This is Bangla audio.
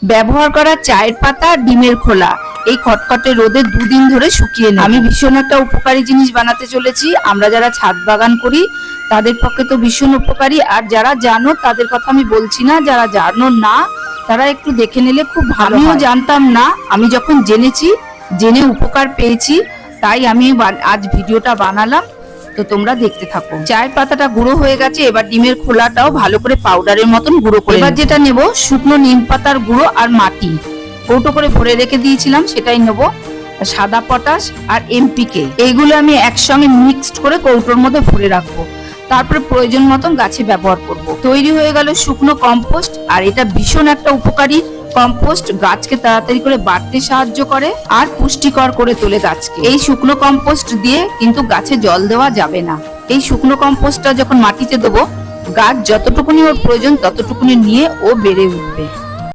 ব্যবহার করা চায়ের পাতা আর ডিমের খোলা এই খটখটে রোদে দুদিন ধরে শুকিয়ে নেব। আমি ভীষণ একটা উপকারী জিনিস বানাতে চলেছি। আমরা যারা ছাদ বাগান করি তাদের পক্ষে তো ভীষণ উপকারী, আর যারা জানো তাদের কথা আমি বলছি না, যারা জানো না তারা একটু দেখে নিলে খুব ভালো। আমিও জানতাম না, আমি যখন জেনে উপকার পেয়েছি, তাই আমি আজ ভিডিওটা বানালাম। তো তোমরা দেখতে থাকো। চায়ের পাতাটা গুঁড়ো হয়ে গেছে, এবার ডিমের খোলাটাও ভালো করে পাউডারের মতন গুঁড়ো করে। এবার যেটা নেব শুকনো নিম পাতার গুঁড়ো আর মাটি, কৌটো করে ভরে রেখে দিয়েছিলাম সেটাই নেব। সাদা পটাশ আর এমপিকে এইগুলো আমি একসঙ্গে মিক্সড করে কৌটোর মধ্যে ভরে রাখবো। তারপরে প্রয়োজন মতন গাছে ব্যবহার করব। তৈরি হয়ে গেল শুকনো কম্পোস্ট, আর এটা ভীষণ একটা উপকারী কম্পোস্ট, গাছকে তাড়াতাড়ি করে বাড়তে সাহায্য করে আর পুষ্টিকর করে তোলে গাছকে। এই শুকনো কম্পোস্ট দিয়ে কিন্তু গাছে জল দেওয়া যাবে না। এই শুকনো কম্পোস্টটা যখন মাটিতে দেবো, গাছ যতটুকুনি ওর প্রয়োজন ততটুকুনি নিয়ে ও বেড়ে উঠবে।